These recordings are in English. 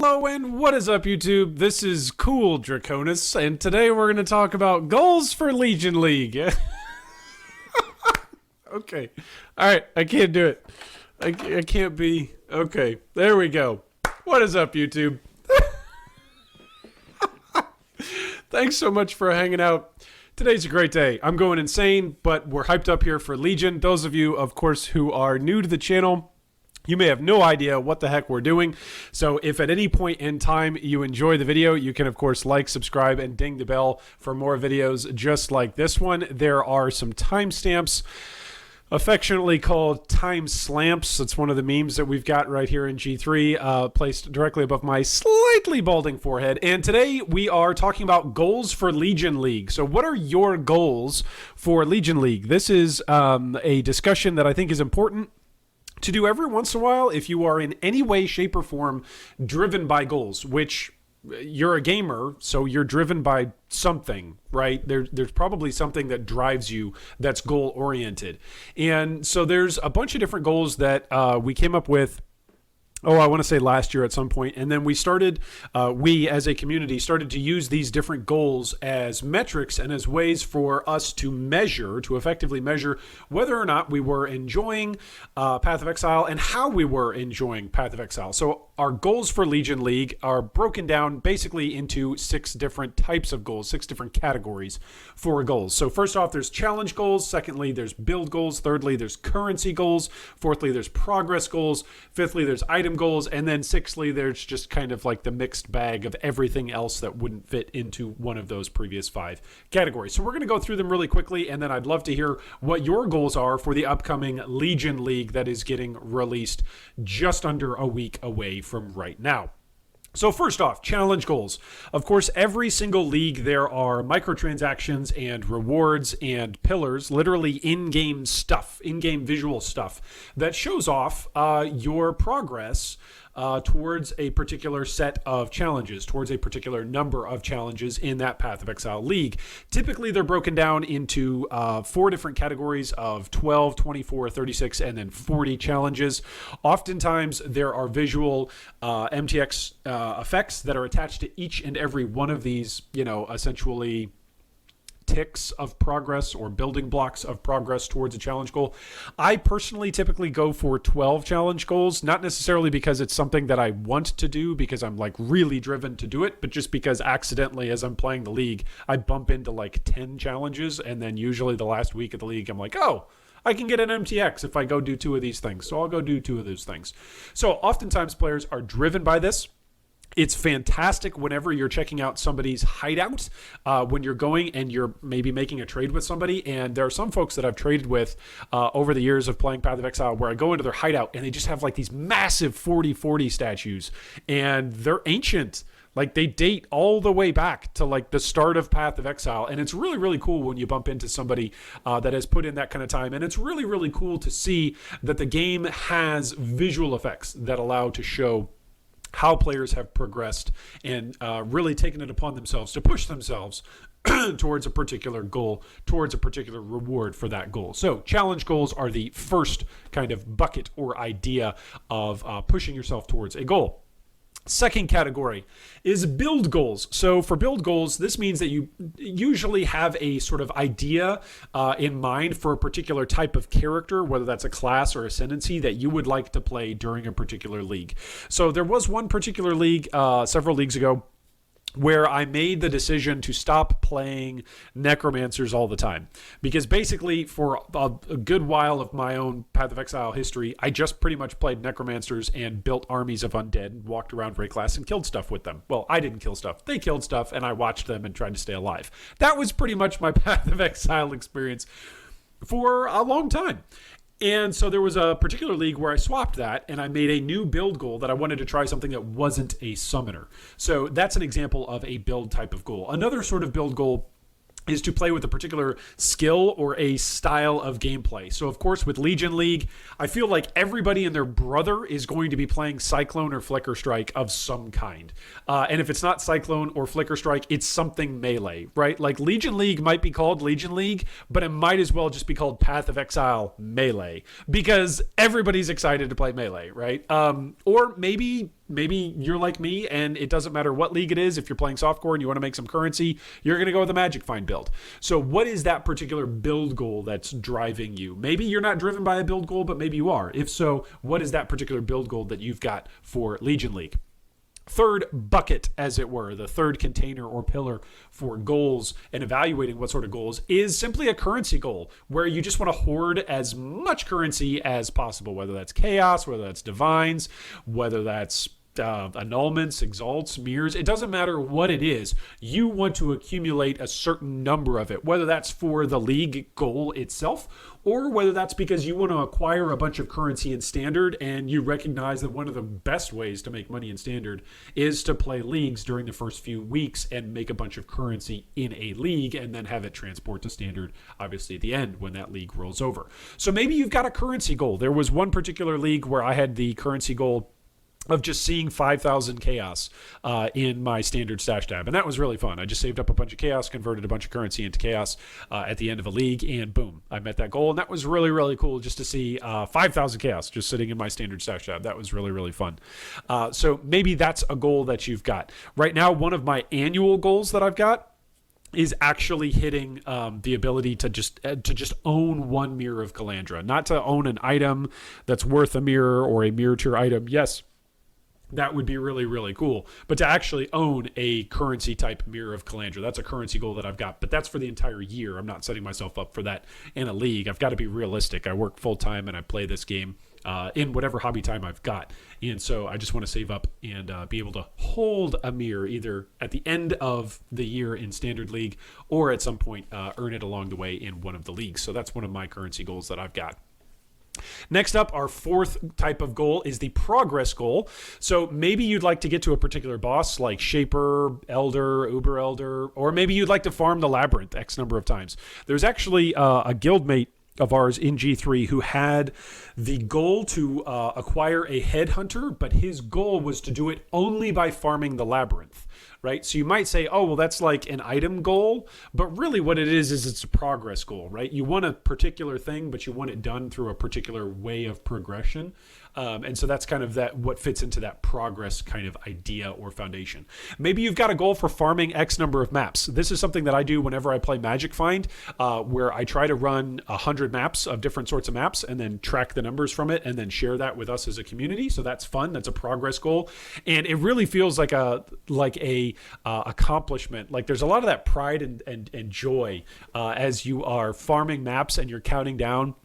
Hello and what is up, YouTube? This is Cool Draconis, and today we're going to talk about goals for Legion League. Okay. Alright, I can't do it. I can't be... Okay, there we go. What is up, YouTube? Thanks so much for hanging out. Today's a great day. I'm going insane, but we're hyped up here for Legion. Those of you, of course, who are new to the channel, you may have no idea what the heck we're doing. So if at any point in time you enjoy the video, you can, of course, like, subscribe, and ding the bell for more videos just like this one. There are some timestamps, affectionately called time slamps. It's one of the memes that we've got right here in G3, placed directly above my slightly balding forehead. And today we are talking about goals for Legion League. So what are your goals for Legion League? This is a discussion that I think is important to do every once in a while if you are in any way, shape, or form driven by goals, which you're a gamer, so you're driven by something, right? There's probably something that drives you that's goal-oriented. And so there's a bunch of different goals that we came up with, I want to say last year at some point. And then we started, we as a community started to use these different goals as metrics and as ways for us to measure, to effectively measure whether or not we were enjoying Path of Exile and how we were enjoying Path of Exile. So our goals for Legion League are broken down basically into 6 different types of goals, 6 different categories for goals. So first off, there's challenge goals. Secondly, there's build goals. Thirdly, there's currency goals. Fourthly, there's progress goals. Fifthly, there's item goals. And then sixthly, there's just kind of like the mixed bag of everything else that wouldn't fit into one of those previous 5 categories. So we're going to go through them really quickly, and then I'd love to hear what your goals are for the upcoming Legion League that is getting released just under a week away from right now. So first off, challenge goals. Of course, every single league, there are microtransactions and rewards and pillars, literally in-game stuff, in-game visual stuff that shows off your progress towards a particular set of challenges, towards a particular number of challenges in that Path of Exile league. Typically, they're broken down into 4 different categories of 12, 24, 36, and then 40 challenges. Oftentimes, there are visual MTX effects that are attached to each and every one of these, essentially ticks of progress or building blocks of progress towards a challenge goal. I personally typically go for 12 challenge goals, not necessarily because it's something that I want to do because I'm like really driven to do it, but just because accidentally as I'm playing the league, I bump into like 10 challenges, and then usually the last week of the league, I'm like, oh, I can get an MTX if I go do 2 of these things. So I'll go do 2 of those things. So oftentimes players are driven by this. It's fantastic whenever you're checking out somebody's hideout, when you're going and you're maybe making a trade with somebody. And there are some folks that I've traded with over the years of playing Path of Exile where I go into their hideout and they just have like these massive 40-40 statues, and they're ancient. Like they date all the way back to like the start of Path of Exile. And it's really, really cool when you bump into somebody that has put in that kind of time. And it's really, really cool to see that the game has visual effects that allow to show how players have progressed and really taken it upon themselves to push themselves towards a particular goal, towards a particular reward for that goal. So challenge goals are the first kind of bucket or idea of pushing yourself towards a goal. Second category is build goals. So for build goals, this means that you usually have a sort of idea in mind for a particular type of character, whether that's a class or ascendancy that you would like to play during a particular league. So there was one particular league several leagues ago where I made the decision to stop playing necromancers all the time. Because basically, for a good while of my own Path of Exile history, I just pretty much played necromancers and built armies of undead, walked around Ray class and killed stuff with them. Well, I didn't kill stuff. They killed stuff, and I watched them and tried to stay alive. That was pretty much my Path of Exile experience for a long time. And so there was a particular league where I swapped that and I made a new build goal that I wanted to try something that wasn't a summoner. So that's an example of a build type of goal. Another sort of build goal is to play with a particular skill or a style of gameplay. So, of course, with Legion League, I feel like everybody and their brother is going to be playing Cyclone or Flicker Strike of some kind. And if it's not Cyclone or Flicker Strike, it's something melee, right? Like Legion League might be called Legion League, but it might as well just be called Path of Exile Melee because everybody's excited to play Melee, right? Or maybe maybe you're like me and it doesn't matter what league it is. If you're playing softcore and you want to make some currency, you're going to go with a Magic Find build. So what is that particular build goal that's driving you? Maybe you're not driven by a build goal, but maybe you are. If so, what is that particular build goal that you've got for Legion League? Third bucket, as it were, the third container or pillar for goals and evaluating what sort of goals is simply a currency goal where you just want to hoard as much currency as possible, whether that's chaos, whether that's divines, whether that's annulments, exalts, mirrors. It doesn't matter what it is. You want to accumulate a certain number of it, whether that's for the league goal itself or whether that's because you want to acquire a bunch of currency in standard and you recognize that one of the best ways to make money in standard is to play leagues during the first few weeks and make a bunch of currency in a league and then have it transport to standard, obviously at the end when that league rolls over. So maybe you've got a currency goal. There was one particular league where I had the currency goal of just seeing 5,000 chaos in my standard stash tab. And that was really fun. I just saved up a bunch of chaos, converted a bunch of currency into chaos at the end of a league, and boom, I met that goal. And that was really, really cool just to see 5,000 chaos just sitting in my standard stash tab. That was really, really fun. So maybe that's a goal that you've got. Right now, one of my annual goals that I've got is actually hitting the ability to just own one mirror of Calandra, not to own an item that's worth a mirror or a mirror tier item. Yes, that would be really, really cool. But to actually own a currency type mirror of Calandra, that's a currency goal that I've got. But that's for the entire year. I'm not setting myself up for that in a league. I've got to be realistic. I work full time and I play this game in whatever hobby time I've got. And so I just want to save up and be able to hold a mirror either at the end of the year in Standard League or at some point earn it along the way in one of the leagues. So that's one of my currency goals that I've got. Next up, our fourth type of goal is the progress goal. So maybe you'd like to get to a particular boss like Shaper, Elder, Uber Elder, or maybe you'd like to farm the Labyrinth X number of times. There's actually a guildmate of ours in G3 who had the goal to acquire a headhunter, but his goal was to do it only by farming the Labyrinth. Right? So you might say, oh, well, that's like an item goal. But really what it is it's a progress goal, right? You want a particular thing, but you want it done through a particular way of progression. And so that's kind of what fits into that progress kind of idea or foundation. Maybe you've got a goal for farming X number of maps. This is something that I do whenever I play Magic Find, where I try to run 100 maps of different sorts of maps and then track the numbers from it and then share that with us as a community. So that's fun. That's a progress goal. And it really feels like a accomplishment. Like there's a lot of that pride and joy as you are farming maps and you're counting down.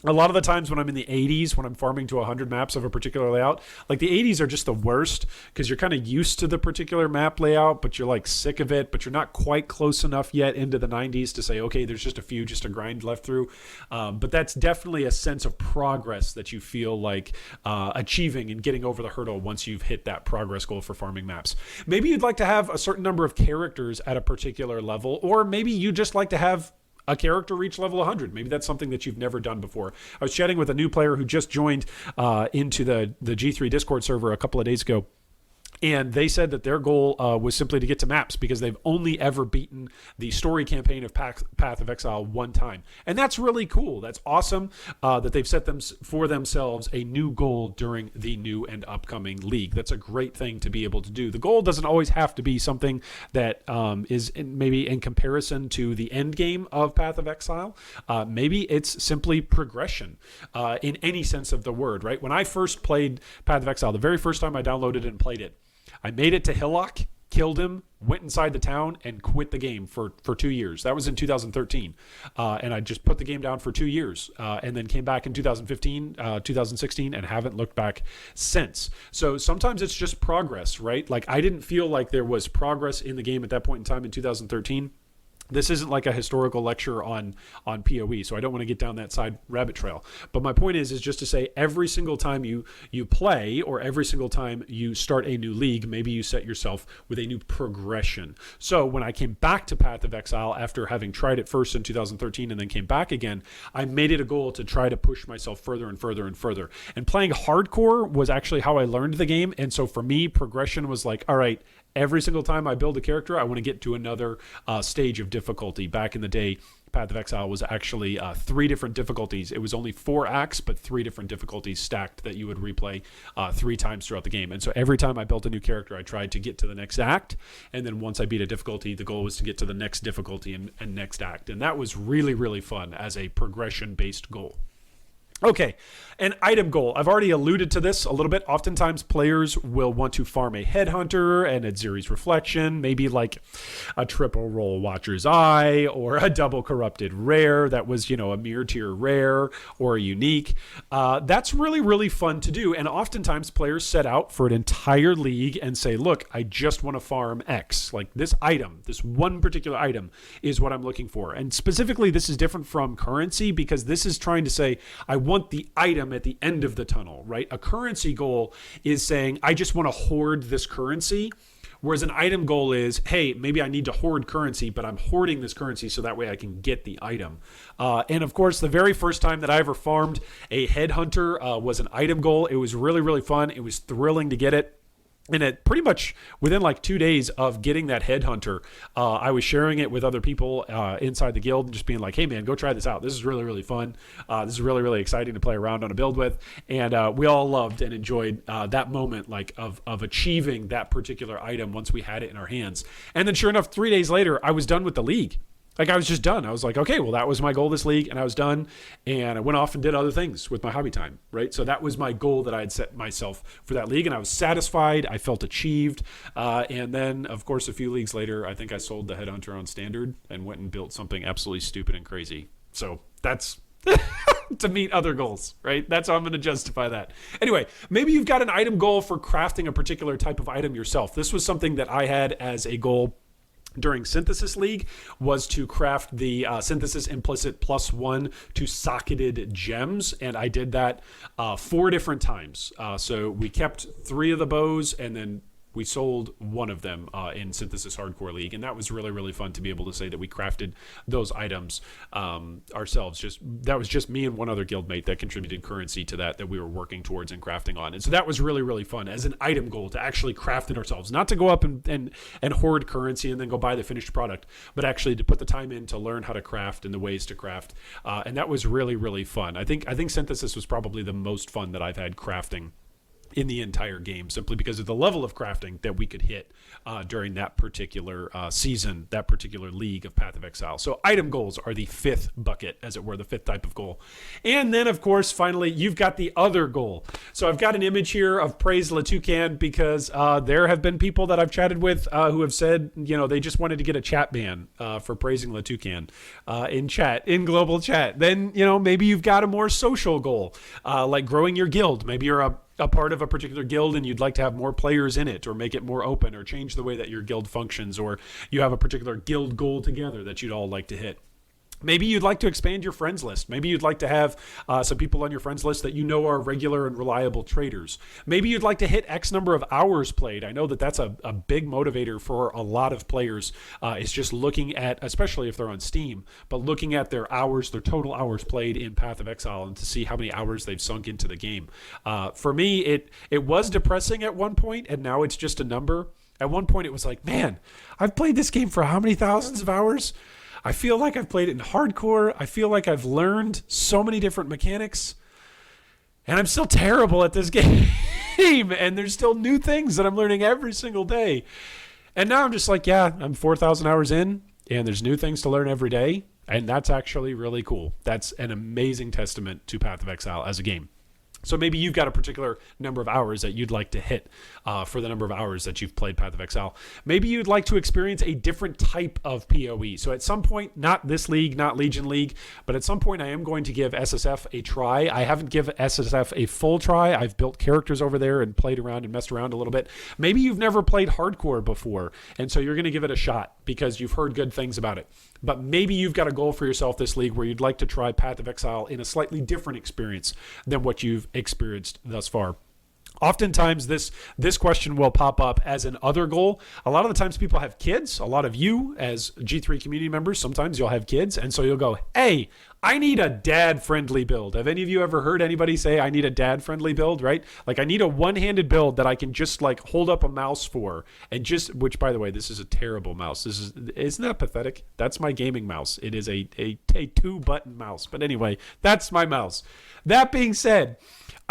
A lot of the times when I'm in the 80s, when I'm farming to 100 maps of a particular layout, like the 80s are just the worst because you're kind of used to the particular map layout, but you're like sick of it, but you're not quite close enough yet into the 90s to say, okay, there's just a few, just a grind left through. But that's definitely a sense of progress that you feel like achieving and getting over the hurdle once you've hit that progress goal for farming maps. Maybe you'd like to have a certain number of characters at a particular level, or maybe you just like to have a character reach level 100. Maybe that's something that you've never done before. I was chatting with a new player who just joined into the G3 Discord server a couple of days ago. And they said that their goal was simply to get to maps because they've only ever beaten the story campaign of Path of Exile one time. And that's really cool. That's awesome that they've set for themselves a new goal during the new and upcoming league. That's a great thing to be able to do. The goal doesn't always have to be something that is maybe in comparison to the end game of Path of Exile. Maybe it's simply progression in any sense of the word, right? When I first played Path of Exile, the very first time I downloaded it and played it, I made it to Hillock, killed him, went inside the town, and quit the game for 2 years. That was in 2013. And I just put the game down for 2 years and then came back in 2015, 2016, and haven't looked back since. So sometimes it's just progress, right? Like I didn't feel like there was progress in the game at that point in time in 2013. This isn't like a historical lecture on PoE, so I don't want to get down that side rabbit trail. But my point is just to say every single time you play or every single time you start a new league, maybe you set yourself with a new progression. So when I came back to Path of Exile after having tried it first in 2013 and then came back again, I made it a goal to try to push myself further and further and further. And playing hardcore was actually how I learned the game. And so for me, progression was like, all right, every single time I build a character, I want to get to another stage of difficulty. Back in the day, Path of Exile was actually 3 different difficulties. It was only 4 acts, but 3 different difficulties stacked that you would replay 3 times throughout the game. And so every time I built a new character, I tried to get to the next act. And then once I beat a difficulty, the goal was to get to the next difficulty and next act. And that was really, really fun as a progression-based goal. Okay, an item goal. I've already alluded to this a little bit. Oftentimes players will want to farm a headhunter and a Ziri's reflection, maybe like a triple roll Watcher's Eye or a double corrupted rare that was, a mirror tier rare or a unique. That's really, really fun to do. And oftentimes players set out for an entire league and say, look, I just want to farm X. Like this item, this one particular item is what I'm looking for. And specifically, this is different from currency because this is trying to say, I want the item at the end of the tunnel, right? A currency goal is saying, I just want to hoard this currency. Whereas an item goal is, hey, maybe I need to hoard currency, but I'm hoarding this currency so that way I can get the item. And of course, the very first time that I ever farmed a headhunter was an item goal. It was really, really fun. It was thrilling to get it. And it pretty much within like 2 days of getting that headhunter, I was sharing it with other people inside the guild and just being like, hey man, go try this out. This is really, really fun. This is really, really exciting to play around on a build with. And we all loved and enjoyed that moment like of achieving that particular item once we had it in our hands. And then sure enough, 3 days later, I was done with the league. Like I was just done. I was like, okay, well, that was my goal this league, and I was done. And I went off and did other things with my hobby time, right? So that was my goal that I had set myself for that league, and I was satisfied. I felt achieved. And then, of course, a few leagues later, I think I sold the Headhunter on Standard and went and built something absolutely stupid and crazy. So that's to meet other goals, right? That's how I'm going to justify that. Anyway, maybe you've got an item goal for crafting a particular type of item yourself. This was something that I had as a goal during Synthesis League, was to craft the Synthesis Implicit +1 to socketed gems, and I did that 4 different times. So we kept 3 of the bows, and then we sold 1 of them in Synthesis Hardcore League, and that was really, really fun to be able to say that we crafted those items ourselves. That was just me and one other guildmate that contributed currency to that we were working towards and crafting on. And so that was really, really fun as an item goal to actually craft it ourselves, not to go up and hoard currency and then go buy the finished product, but actually to put the time in to learn how to craft and the ways to craft. And that was really, really fun. I think Synthesis was probably the most fun that I've had crafting in the entire game, simply because of the level of crafting that we could hit during that particular season, that particular league of Path of Exile. So item goals are the 5th bucket, as it were, the 5th type of goal. And then, of course, finally, you've got the other goal. So I've got an image here of Praise Le Toucan because there have been people that I've chatted with who have said, they just wanted to get a chat ban for praising Le Toucan in global chat. Then, maybe you've got a more social goal, like growing your guild. Maybe you're a part of a particular guild and you'd like to have more players in it, or make it more open, or change the way that your guild functions, or you have a particular guild goal together that you'd all like to hit. Maybe you'd like to expand your friends list. Maybe you'd like to have some people on your friends list that are regular and reliable traders. Maybe you'd like to hit X number of hours played. I know that that's a big motivator for a lot of players. Is just looking at, especially if they're on Steam, but looking at their hours, their total hours played in Path of Exile, and to see how many hours they've sunk into the game. For me, it was depressing at one point, and now it's just a number. At one point, it was like, man, I've played this game for how many thousands of hours? I feel like I've played it in hardcore. I feel like I've learned so many different mechanics, and I'm still terrible at this game. And there's still new things that I'm learning every single day. And now I'm just like, yeah, I'm 4,000 hours in, and there's new things to learn every day. And that's actually really cool. That's an amazing testament to Path of Exile as a game. So maybe you've got a particular number of hours that you'd like to hit for the number of hours that you've played Path of Exile. Maybe you'd like to experience a different type of PoE. So at some point, not this league, not Legion League, but at some point I am going to give SSF a try. I haven't given SSF a full try. I've built characters over there and played around and messed around a little bit. Maybe you've never played hardcore before, and so you're going to give it a shot because you've heard good things about it. But maybe you've got a goal for yourself this league where you'd like to try Path of Exile in a slightly different experience than what you've experienced thus far. Oftentimes, this question will pop up as an other goal. A lot of the times people have kids. A lot of you as G3 community members, sometimes you'll have kids. And so you'll go, hey, I need a dad-friendly build. Have any of you ever heard anybody say, I need a dad-friendly build, right? Like, I need a one-handed build that I can just, like, hold up a mouse for. And just, which, by the way, this is a terrible mouse. Isn't that pathetic? That's my gaming mouse. It is a two-button mouse. But anyway, that's my mouse. That being said,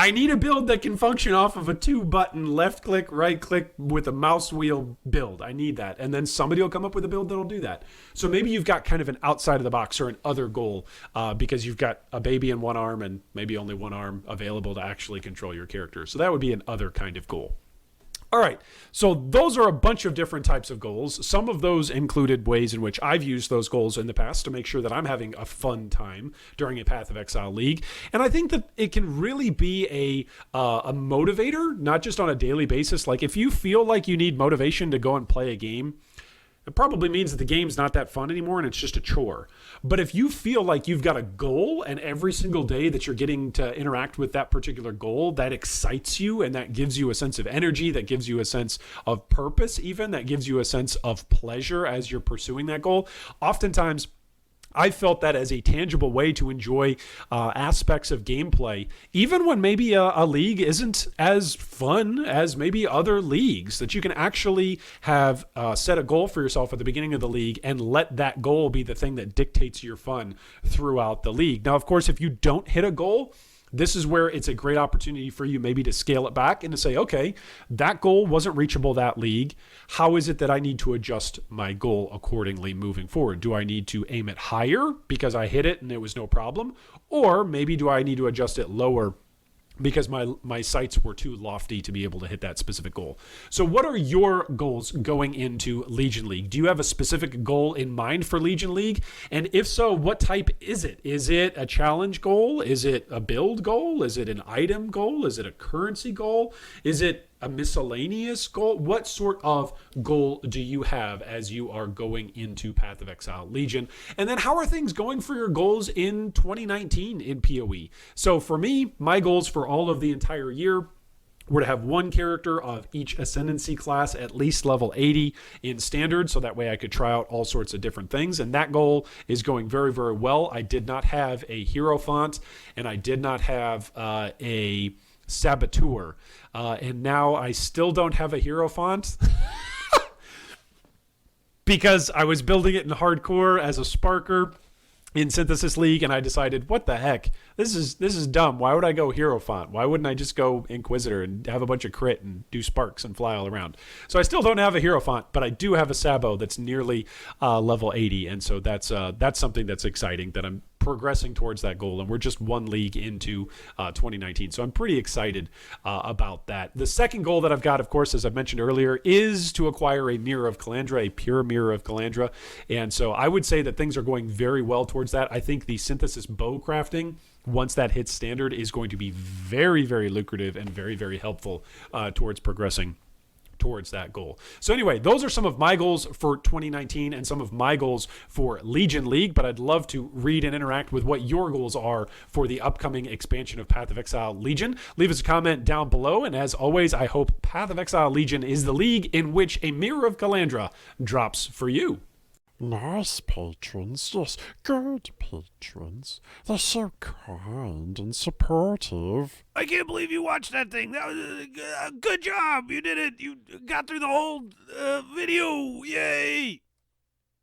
I need a build that can function off of a two-button left-click, right-click with a mouse wheel build. I need that. And then somebody will come up with a build that'll do that. So maybe you've got kind of an outside of the box or an other goal because you've got a baby in one arm and maybe only one arm available to actually control your character. So that would be an other kind of goal. All right, so those are a bunch of different types of goals. Some of those included ways in which I've used those goals in the past to make sure that I'm having a fun time during a Path of Exile league. And I think that it can really be a motivator, not just on a daily basis. Like if you feel like you need motivation to go and play a game, it probably means that the game's not that fun anymore and it's just a chore. But if you feel like you've got a goal and every single day that you're getting to interact with that particular goal, that excites you and that gives you a sense of energy, that gives you a sense of purpose even, that gives you a sense of pleasure as you're pursuing that goal, oftentimes I felt that as a tangible way to enjoy aspects of gameplay, even when maybe a league isn't as fun as maybe other leagues, that you can actually have set a goal for yourself at the beginning of the league and let that goal be the thing that dictates your fun throughout the league. Now, of course, if you don't hit a goal, this is where it's a great opportunity for you maybe to scale it back and to say, okay, that goal wasn't reachable that league. How is it that I need to adjust my goal accordingly moving forward? Do I need to aim it higher because I hit it and it was no problem? Or maybe do I need to adjust it lower because my sights were too lofty to be able to hit that specific goal? So what are your goals going into Legion League? Do you have a specific goal in mind for Legion League? And if so, what type is it? Is it a challenge goal? Is it a build goal? Is it an item goal? Is it a currency goal? Is it a miscellaneous goal? What sort of goal do you have as you are going into Path of Exile Legion? And then how are things going for your goals in 2019 in PoE? So for me, my goals for all of the entire year were to have one character of each ascendancy class at least level 80 in standard, so that way I could try out all sorts of different things. And that goal is going very, very well. I did not have a hero font, and I did not have a saboteur. And now I still don't have a hero font because I was building it in hardcore as a Sparker in Synthesis League, and I decided, what the heck? This is dumb. Why would I go hero font? Why wouldn't I just go Inquisitor and have a bunch of crit and do sparks and fly all around? So I still don't have a hero font, but I do have a Sabo that's nearly level 80, and so that's something that's exciting, that I'm progressing towards that goal, and we're just one league into 2019. So I'm pretty excited about that. The second goal that I've got, of course, as I've mentioned earlier, is to acquire a Mirror of Calandra, a pure Mirror of Calandra. And so I would say that things are going very well towards that. I think the synthesis bow crafting, once that hits standard, is going to be very, very lucrative and very, very helpful towards progressing towards that goal. So anyway, those are some of my goals for 2019 and some of my goals for Legion League, but I'd love to read and interact with what your goals are for the upcoming expansion of Path of Exile Legion. Leave us a comment down below, and as always, I hope Path of Exile Legion is the league in which a Mirror of Calandra drops for you. Nice patrons, yes, good patrons. They're so kind and supportive. I can't believe you watched that thing. That was good job. You did it. You got through the whole video. Yay.